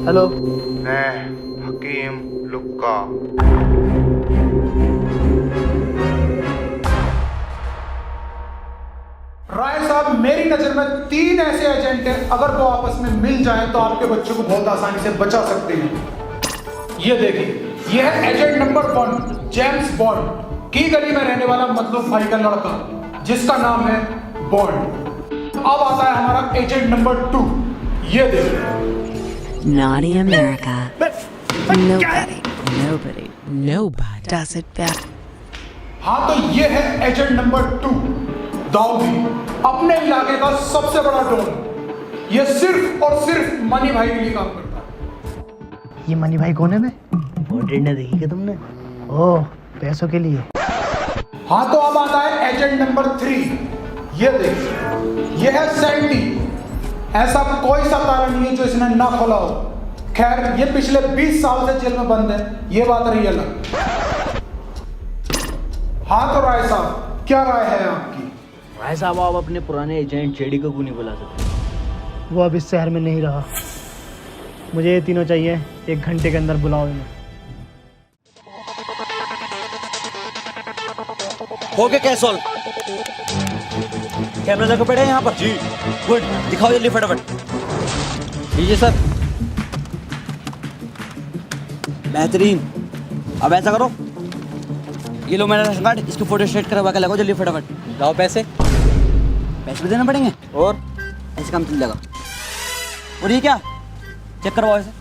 Hello. मैं हकीम लुक्का। राय साहब, मेरी नजर में 3 ऐसे एजेंट हैं, अगर वो आपस में मिल जाएं तो आपके बच्चों को बहुत आसानी से बचा सकते हैं। ये देखिए, ये है एजेंट नंबर 1 जेम्स बॉन्ड, की गली में रहने वाला मतलूब भाई का लड़का जिसका नाम है बॉन्ड। अब आता है हमारा एजेंट नंबर 2, ये देखिए। Naughty America. Nobody does it better. हाँ, तो ये है एजेंट नंबर 2 दाऊदी, अपने इलाके का सबसे बड़ा डॉन। ये सिर्फ और सिर्फ मनी भाई के लिए काम करता है। ये मनी भाई कौन है बे? वोटेड ने देखी क्या तुमने? ओह, पैसों के लिए। हाँ, तो अब आता है एजेंट नंबर 3, ये देखिए, ये है सैंडी। ऐसा कोई सा ताला नहीं है जो इसने ना खोला हो। खैर, ये पिछले 20 साल से जेल में बंद है, ये बात रही अलग। हाँ, तो राय साहब, क्या राय है आपकी? राय साहब, आप अपने पुराने एजेंट जेडी को क्यों नहीं बुला सकते? वो अब इस शहर में नहीं रहा। मुझे ये तीनों चाहिए, 1 घंटे के अंदर बुलाओ इन्हें। हो गया क्या सॉल्व? कैमरा लगा पड़ा है यहाँ पर। जी गुड, दिखाओ जल्दी फटाफट। लीजिए सर। बेहतरीन। अब ऐसा करो, ये लो मेरा राशन कार्ड, इसकी फोटो स्टेट करवा के लगाओ जल्दी फटाफट। लाओ पैसे। पैसे भी देना पड़ेंगे और ऐसे काम चल जाएगा। और ये क्या, चेक करवाओ इसे।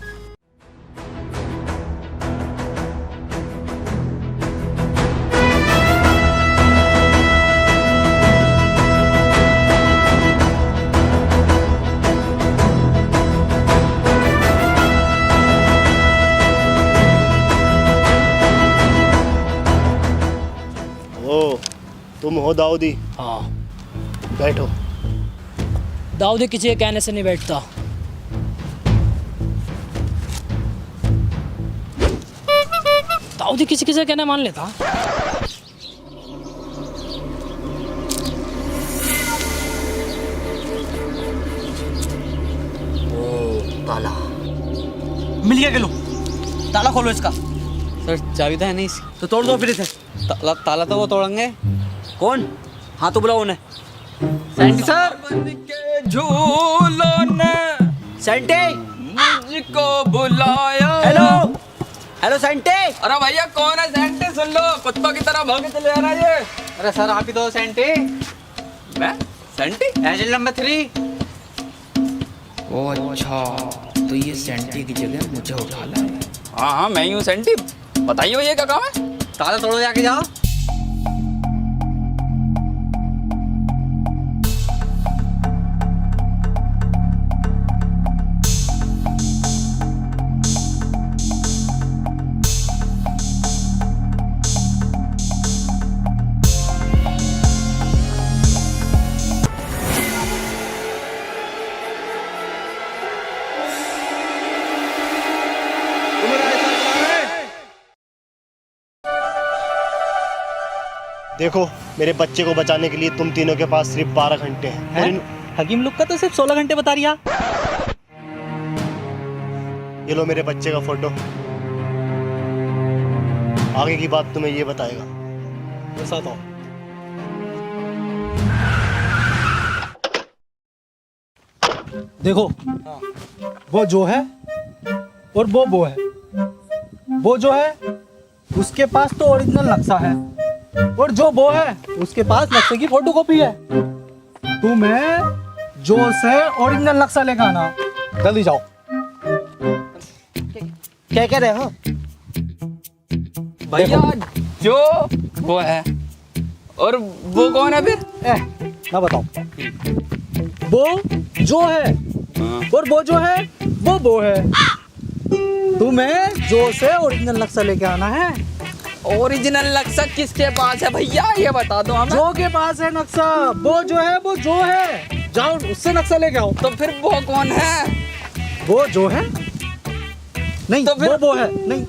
तुम हो दाऊदी? हाँ। बैठो। दाऊदी किसी के कहने से नहीं बैठता। दाऊदी किसी किसी का कहना मान लेता। ओ ताला मिल गया। लो ताला खोलो इसका। सर चाबी तो है नहीं इसकी। तो तोड़ दो फिर इसे। ताला तो वो तोड़ेंगे। कौन? हाँ तो बुलाओ उन्हें। सैंटी सर। के झूलों ने सैंटी मुझको बुलाया। Hello hello senti. अरे भैया कौन है सैंटी? सुन लो, कुत्तों की तरह भागे चले आ रहा है ये। अरे सर आप ही तो सैंटी। मैं सैंटी एजेंट नंबर 3। ओ अच्छा, तो ये सैंटी की जगह मुझे उठा ला है। हाँ हाँ मैं ही हूँ सैंटी। बताइए भैया क्या काम है? ताला तोड़ो जाके जाओ। देखो, मेरे बच्चे को बचाने के लिए तुम तीनों के पास सिर्फ 12 घंटे हैं। हकीम लुक्का तो सिर्फ 16 घंटे बता रिया। ये लो मेरे बच्चे का फोटो। आगे की बात तुम्हें ये बताएगा। ऐसा तो देखो, वो जो है और वो है। वो जो है उसके पास तो ओरिजिनल नक्शा है, और जो वो है उसके पास नक्शे की फोटोकॉपी है। तुम्हें जो से ओरिजिनल नक्शा लेकर आना। जल्दी जाओ। क्या कह रहे हो भैया? जो वो है और वो कौन है फिर? ना बताओ। वो जो है और वो जो है वो है। तुम्हें जो से ओरिजिनल नक्शा लेके आना है। ओरिजिनल नक्शा किसके पास है भैया, ये बता दो हमें। जो के पास है नक्शा, वो जो है वो जो है। जाओ उससे नक्शा लेके आओ। तो फिर वो कौन है? वो जो है नहीं, तो फिर वो है नहीं,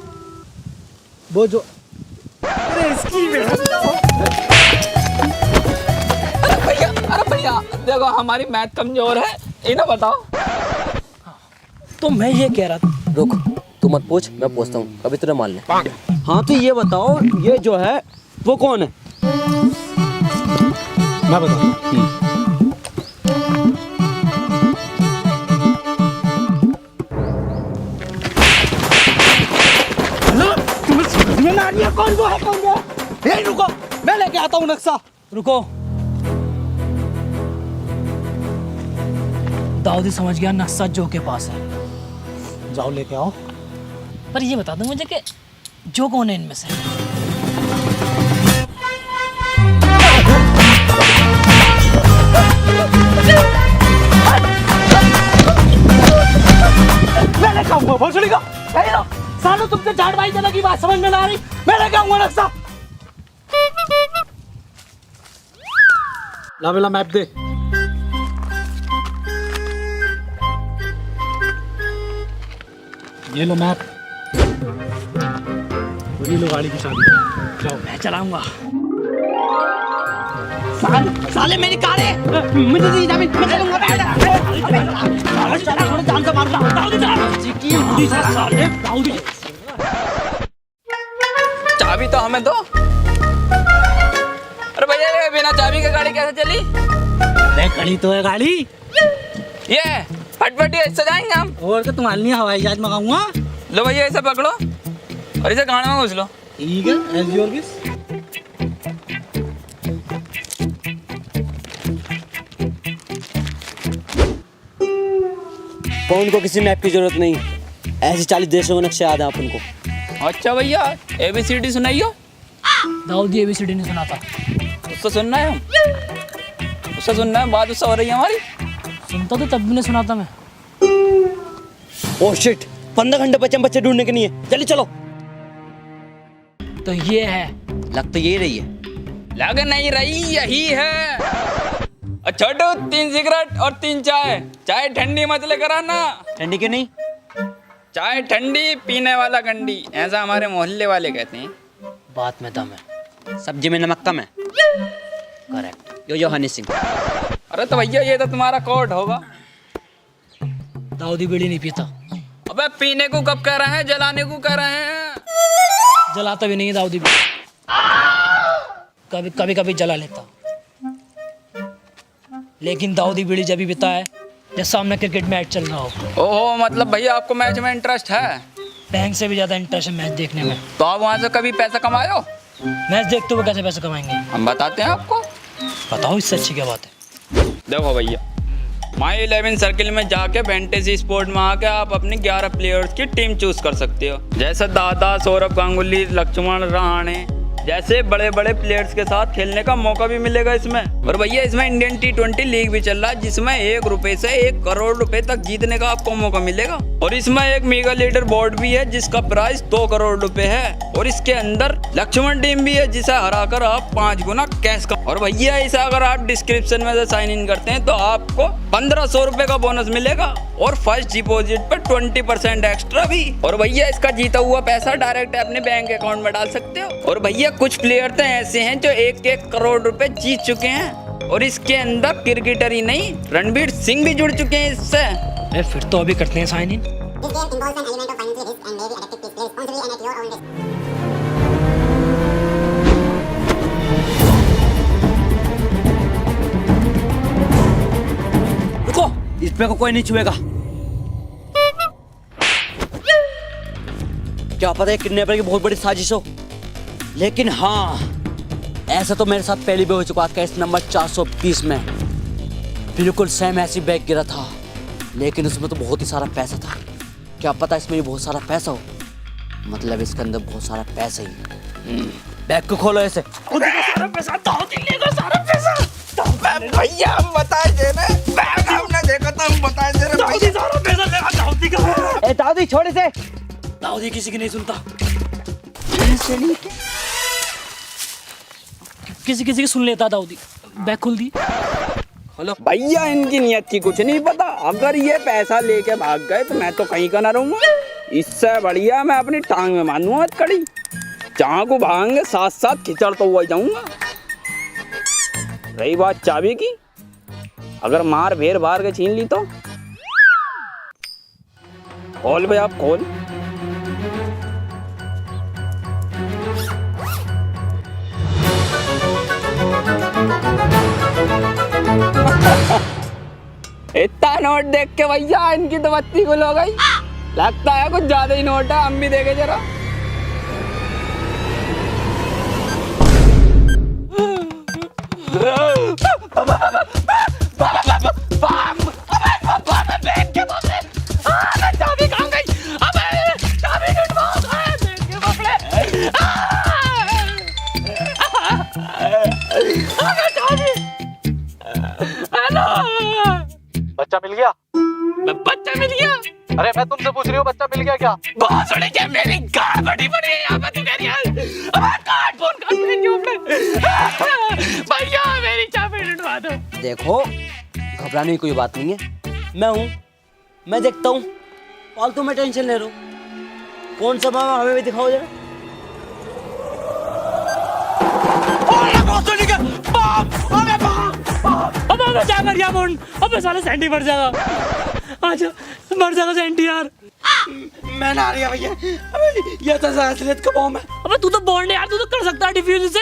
वो जो। अरे इसकी अरे भैया देखो हमारी मैथ कमजोर है, इन्हें बताओ। तो मैं ये कह रहा था, रुक, तू मत पूछ, मैं पूछता हूँ, अभी तुझे मान ले। हाँ तो ये बताओ, ये जो है वो कौन है? मैं बताता हूँ। तुम्हें समझ में ना आ रही है कौन वो है, कौन वो है? यही रुको, मैं लेके आता हूँ नक्शा। रुको। दाऊदी समझ गया नक्शा जो के पास है। जाओ लेके आओ। पर ये बता दो मुझे कि जो कौन है इनमें से? मैं लेके आऊंगा, भोसड़ी का। यही लो, सालों तुमसे झाड़ भाई ज़्यादा की बात समझ में ना आ रही, मैं लेके आऊंगा नक्शा। ला मेरा मैप दे। ये लो मैप, और ये लो गाड़ी की चाबी। जाओ। मैं चलाऊंगा। साले मेरी कार है, मुझे दी जाबी, मैं चलूंगा। थोड़ा जान से मारूंगा। चाबी तो हमें दो। अरे भैया ये बिना चाबी के गाड़ी कैसे चली? अरे खड़ी तो है गाड़ी। ये फटफटी ऐसे जाएंगे हम। और तो तुम्हारे लिए हवाई जहाज मंगाऊंगा। लो भैया इसे पकड़ो और इसे गाड़ी में घुस लो। ठीक है, एज योर विश। फोन को किसी मैप की जरूरत नहीं, ऐसे 40 देशों के नक्शे याद हैं अपन को। अच्छा भैया ABCD सुनाइयो। दाऊदी ABCD नहीं सुना था। उससे सुनना है हम, उससे सुनना है, बात उससे हो रही है हमारी। सुनता तो तब भी नहीं सुना था मैं। ओह शिट, 15 घंटे बचे हम बच्चे ढूंढने के लिए। चलिए चलो। तो ये है। लग तो यही रही है। लग नहीं रही, यही है। छोटू 3 सिगरेट और 3 चाय। चाय ठंडी मत लेकर आना। ठंडी क्यों नहीं? चाय ठंडी, पीने वाला गंडी, ऐसा हमारे मोहल्ले वाले कहते हैं। बात में दम है। सब्जी में नमक कम है। करेक्ट। यो हनी सिंह। अरे तो भैया ये तो तुम्हारा कोड होगा। दाऊदी बीड़ी नहीं पीता। अबे पीने को कब कह रहे हैं, जलाने को कह रहे हैं। जलाता भी नहीं है दाऊदी बीड़ी। कभी कभी कभी जला लेता, लेकिन दाऊदी बीड़ी जब भी पीता है जब सामने क्रिकेट मैच चल रहा हो। ओहो, मतलब भैया आपको मैच में इंटरेस्ट है? बैंक से भी ज्यादा इंटरेस्ट है मैच देखने में। तो आप वहाँ से कभी पैसा कमायो? मैच देखते हुए कैसे पैसे कमाएंगे? हम बताते हैं आपको। बताओ, इससे अच्छी क्या बात है? देखो भैया, माई 11 सर्किल में जाके फैंटेसी स्पोर्ट में आके आप अपनी 11 प्लेयर्स की टीम चूज कर सकते हो। जैसे दादा, सौरभ गांगुली, लक्ष्मण रहाणे जैसे बड़े बड़े प्लेयर्स के साथ खेलने का मौका भी मिलेगा इसमें। और भैया इसमें इंडियन T20 लीग भी चल रहा है, जिसमें 1 रुपए से 1 करोड़ रुपए तक जीतने का आपको मौका मिलेगा। और इसमें एक मेगा लीडर बोर्ड भी है जिसका प्राइस 2 करोड़ रुपए है। और इसके अंदर लक्ष्मण टीम भी है जिसे हराकर आप 5 गुना कैश का। और भैया इसे अगर आप डिस्क्रिप्शन में से साइन इन करते हैं तो आपको 1500 रुपए का बोनस मिलेगा और फर्स्ट डिपॉजिट पर 20% एक्स्ट्रा भी। और भैया इसका जीता हुआ पैसा डायरेक्ट अपने बैंक अकाउंट में डाल सकते हो। और भैया कुछ प्लेयर तो ऐसे हैं जो 1-1 करोड़ रुपए जीत चुके हैं। और इसके अंदर क्रिकेटर ही नहीं, रणवीर सिंह भी जुड़ चुके हैं इससे। फिर तो अभी करते हैं साइन इन। रुको, इस पे को कोई नहीं छुएगा। क्या पता है किडनैपर की बहुत बड़ी साजिश हो, लेकिन हाँ ऐसा तो मेरे साथ पहले भी हो चुका। केस नंबर 420 में बिल्कुल सेम ऐसी बैग गिरा था, लेकिन उसमें तो बहुत ही सारा पैसा था। क्या पता इसमें भी बहुत सारा पैसा हो, मतलब इसके अंदर बहुत सारा पैसा ही। बैग को खोलो ऐसे। सारा पैसा दाऊदी लेगा, सारा पैसा। भैया हम बताए दे रहे, बैग हमने देखा था, हम बताए दे रहे। दाऊदी सारा पैसा लेगा, दाऊदी का। ए दाऊदी छोड़ इसे। दाऊदी किसी की नहीं सुनता। किसी किसी की सुन लेता दाऊदी। बैग खोल दी। हेलो भैया, इनकी नियत की कुछ नहीं पता। अगर ये पैसा लेके भाग गए तो मैं तो कहीं का ना रहूंगा। इससे बढ़िया मैं अपनी टांग में मारूंगा कड़ी। जहाँ को भागेंगे साथ साथ खिचड़ता हुआ जाऊंगा। रही बात चाबी की, अगर मार भेर बार के छीन ली तो खोल भाई आप खोल। इतना नोट देख के भैया इनकी तो बत्ती गुल हो गई। लगता है कुछ ज्यादा ही नोट है, हम भी देखे जरा। बच्चा मिल गया? बच्चा मिल गया? अरे मैं तुमसे पूछ रही हूँ बच्चा मिल गया क्या? बहुत बड़ी क्या मेरी गाड़ बड़ी बड़ी है यहाँ पे, तू कह रही है अब कार्ड फोन कर मेरे क्यों पे भैया मेरी चाबी ढूंढवा दो। देखो घबराने की कोई बात नहीं है, मैं हूँ, मैं देखता हूँ, फालतू में टेंशन ले रहा हूँ। कौन सा मामा हमें भी दिखाओ जरा। अब क्या कर दिया फोन? अबे साले सैंडी मर जाएगा, आज मर जाएगा सैंडी यार। मैं ना रही भैया, ये तो असलियत का बॉम्ब है। अबे तू तो बॉन्ड है यार, तू तो कर सकता है डिफ्यूज से।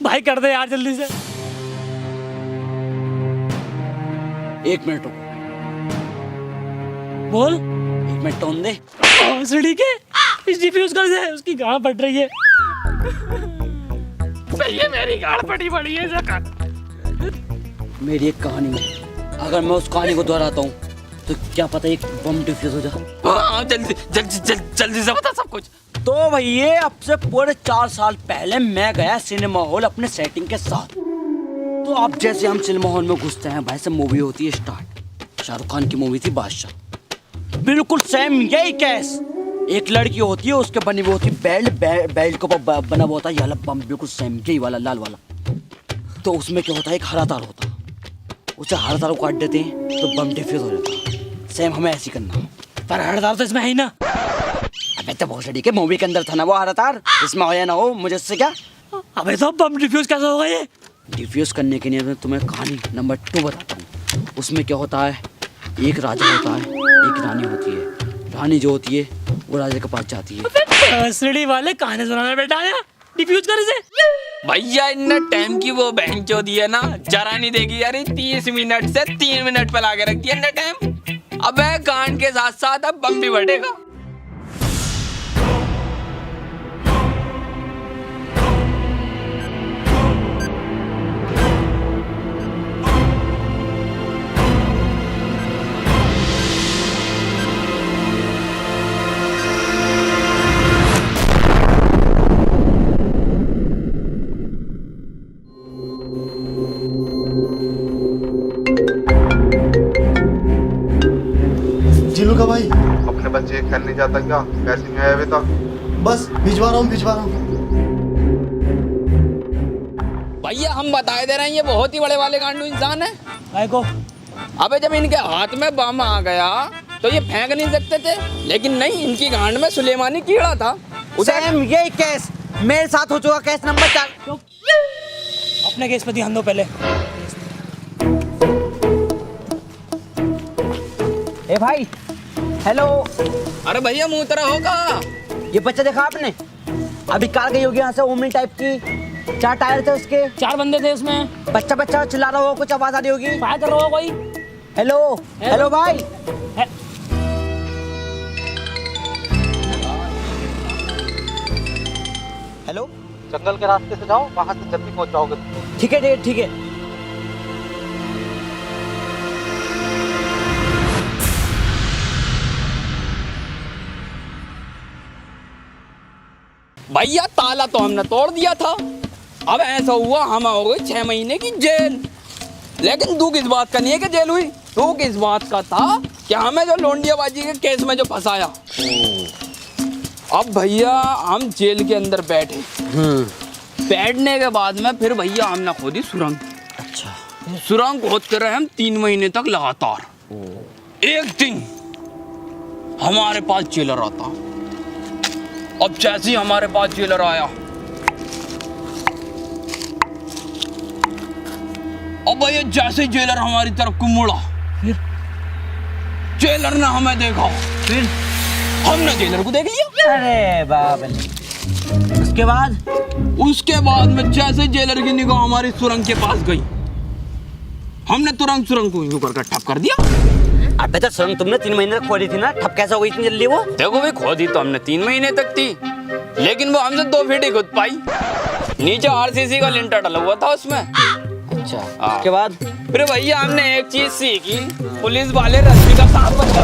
भाई कर दे यार जल्दी से। 1 मिनट रुको, बोल। 1 मिनट टोन दे। सीढ़ी के इस डिफ्यूज कर दे, उसकी गाड़ फट रही है। भैया मेरी गाड़ फटी पड़ी है जगह। मेरी एक कहानी में अगर मैं उस कहानी को दोहराता हूँ तो क्या पता एक बम डिफ्यूज हो जाए। हाँ जल्दी जल्दी जल्दी से बता सब कुछ। तो भैया अब से पूरे 4 साल पहले मैं गया सिनेमा हॉल अपने सेटिंग के साथ। तो अब जैसे हम सिनेमा हॉल में घुसते हैं भाई से मूवी होती है स्टार्ट। शाहरुख खान की मूवी थी बादशाह। बिल्कुल सेम यही केस। एक लड़की होती है, उसके बनी हुई होती बेल्ट के ऊपर बना हुआ होता है ये वाला बम, बिल्कुल सेम यही वाला लाल वाला। तो उसमें क्या होता है, एक हरा तार होता है, उसे हरा तार को काट देते हैं तो बम डिफ्यूज हो जाता है। सेम हमें ऐसे करना। पर हर तार तो इसमें है ही ना। अबे तो बहुत सही के मूवी के अंदर था ना वो हरा तार, इसमें हो या ना हो मुझे इससे क्या। अबे तो बम डिफ्यूज कैसे होगा ये? डिफ्यूज करने के लिए मैं तुम्हें कहानी नंबर 2 बताता हूँ। उसमें क्या होता है, एक राजा होता है, एक रानी होती है। रानी जो होती है वो राजा के पास जाती है। सीढ़ी वाले कहानी सुनाने बैठा आया, डिफ्यूज कर इसे। भैया इन्ने टाइम की वो बहन चो दी है ना, जरा नहीं देगी यार। 30 मिनट से 3 मिनट पे लाके रख दिया इन्ने टाइम। अबे कांड के साथ साथ अब बम भी बढ़ेगा। जिलू का भाई अपने बच्चे खेल नहीं जाता क्या? पैसे नहीं आए अभी तक? बस भिजवा रहा हूँ। भैया हम बताए दे रहे हैं, ये बहुत ही बड़े वाले गांडू इंसान है। भाई को अबे जब इनके हाथ में बम आ गया तो ये फेंक नहीं सकते थे, लेकिन नहीं, इनकी गांड में सुलेमानी कीड़ा था। सेम यही केस मेरे साथ हो चुका, केस नंबर 4। अपने केस पे ध्यान दो पहले। ए भाई हेलो। अरे भैया मुंह तरह होगा। ये बच्चा देखा आपने? अभी कार गई होगी यहाँ से, ओमनी टाइप की, 4 टायर थे उसके, 4 बंदे थे उसमें। बच्चा बच्चा चिल्ला रहा होगा, कुछ आवाज आ रही होगी। फायर कर रहा होगा कोई। हेलो हेलो भाई। हेलो, जंगल के रास्ते से जाओ, वहां से जल्दी पहुंच जाओगे। ठीक है ठीक है। भैया ताला तो हमने तोड़ दिया था। अब ऐसा हुआ हम हो गए 6 महीने की जेल। लेकिन दुख इस बात का नहीं है कि जेल हुई, दुख इस बात का था कि हमें जो लोंडियाबाजी के केस में जो फंसाया। अब भैया हम जेल के अंदर बैठे। बैठने के बाद में फिर भैया हमने खोदी सुरंग। अच्छा, सुरंग खोदते रहे हम 3 महीने तक लगातार। एक दिन हमारे पास जेलर आता। अब जैसे ही हमारे पास जेलर आया, अब भैया जैसे ही जेलर हमारी तरफ को मुड़ा, जेलर ने हमें देखा, फिर हमने जेलर को देख लिया। अरे बाप रे। उसके बाद में जैसे जेलर की निगाह हमारी सुरंग के पास गई, हमने तुरंत सुरंग को यूं करके ठप कर दिया। अबे तो सुरंग तुमने 3 महीने तक खोदी थी ना, ठप कैसे हो गई इतनी जल्दी वो? देखो भाई, खोदी तो हमने 3 महीने तक थी, लेकिन वो हमसे 2 फीट ही खुद पाई। नीचे आरसीसी का लिंटर डला हुआ था उसमें। अच्छा, उसके बाद फिर भैया हमने एक चीज सीखी, पुलिस वाले रस्सी का सांप बचा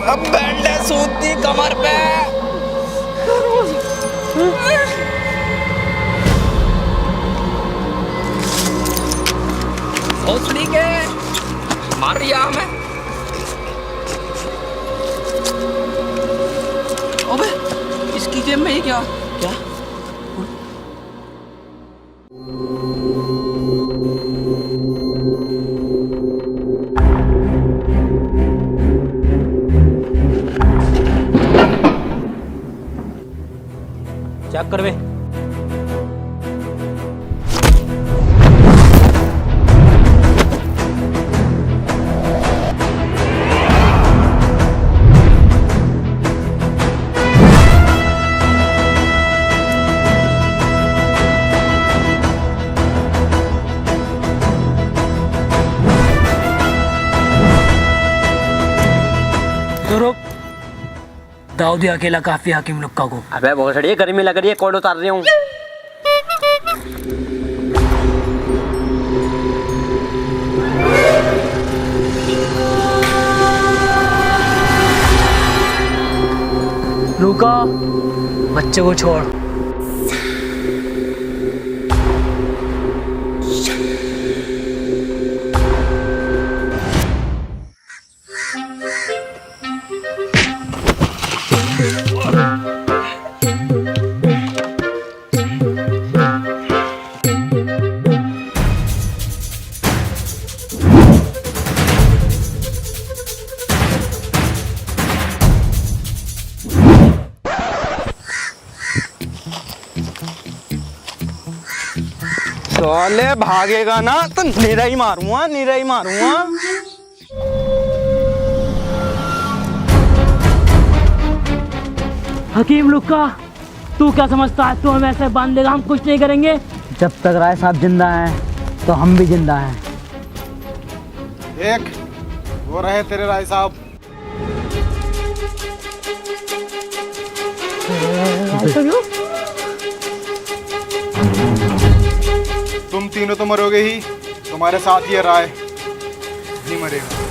अब बैंडे सूती कमर पे। भोसड़ी के मार दिया हमें। अबे इसकी जेब में ही क्या क्या? चेक कर बे। दाऊदी अकेला काफी हाकिम लुक्का को। अबे बहुत सड़ी है, गर्मी लग रही है, कोट उतार रही हूँ। लुका, बच्चे को छोड़। साले भागेगा ना तो नीरा ही मारूंगा, नीरा ही मारूंगा। हकीम लुक्का, तू क्या समझता है? तू हमें ऐसे बांध देगा, हम कुछ नहीं करेंगे। जब तक राय साहब जिंदा हैं तो हम भी जिंदा हैं। एक वो रहे तेरे राय साहब। तुम तीनों तो मरोगे ही, तुम्हारे साथ ये राय नहीं मरेगा।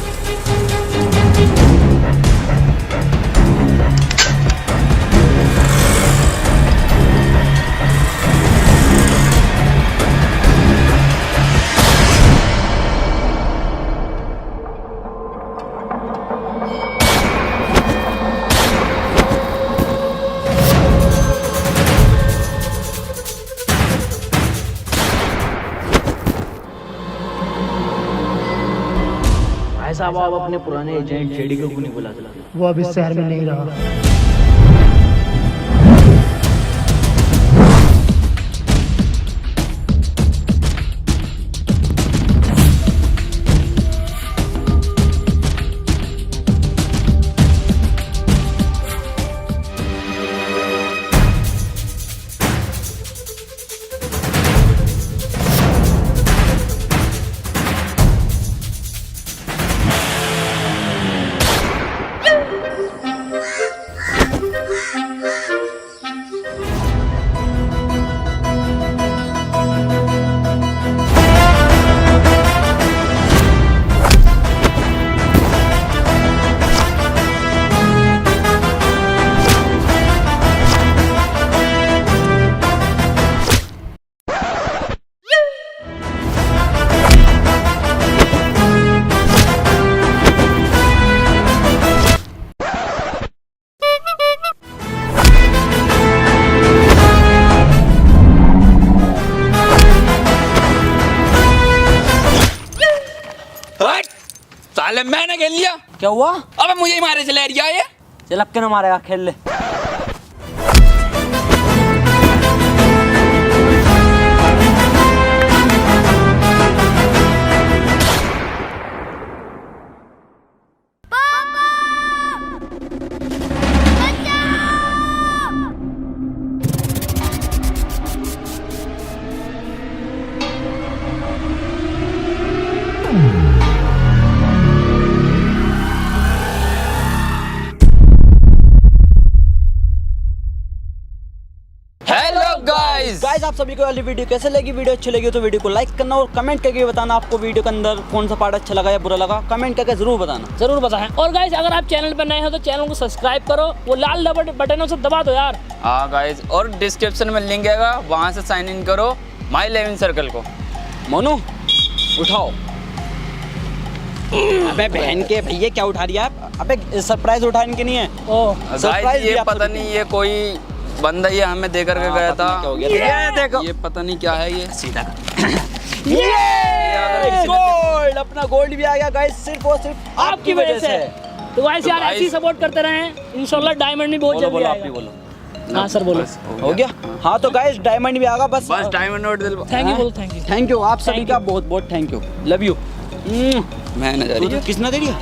साहब, आप अपने पुराने एजेंट जेडी को क्यों नहीं बुला? वो अभी शहर में नहीं रहा। साले मैंने खेल लिया। क्या हुआ? अबे मुझे ही मारे चले रिया ये। चल अब के ना मारेगा, खेल ले। गाइस गाइस आप सभी को वाली वीडियो कैसे लगी? वीडियो अच्छी लगी तो वीडियो को लाइक करना और कमेंट करके बताना आपको वीडियो के अंदर कौन सा पार्ट अच्छा लगा या बुरा लगा। कमेंट करके जरूर बताना। जरूर बताएं। और गाइस अगर आप चैनल पर नए हो तो चैनल को सब्सक्राइब करो, वो लाल बटनों से दबा दो यार। हाँ गाइस, और डिस्क्रिप्शन में लिंक है, वहाँ से साइन इन करो माई 11 सर्कल को। मोनू उठाओ। अबे बहन के भैया क्या उठा रही है आप? अबे सरप्राइज उठाने के नहीं है। ओह गाइस ये पता नहीं ये कोई बंदा ये हमें दे करके गया था। क्या हो गया? ये देखो ये पता नहीं क्या है ये। सीधा ये गोल्ड, अपना गोल्ड भी आ गया गाइस सिर्फ और सिर्फ आपकी वजह से। तो गाइस यार ऐसे ही सपोर्ट करते रहें, इंशाल्लाह डायमंड भी बहुत जल्दी आप भी आएगा। बोलो। हाँ सर बोलो। हो गया? हाँ तो गाइस डायमंड भी आ गया। बस डायमंड नोट दिल। थैंक यू बोलो, थैंक यू। थैंक यू आप सभी का बहुत बहुत थैंक यू। Love you. मैं न जा रही है। किसने दे दिया?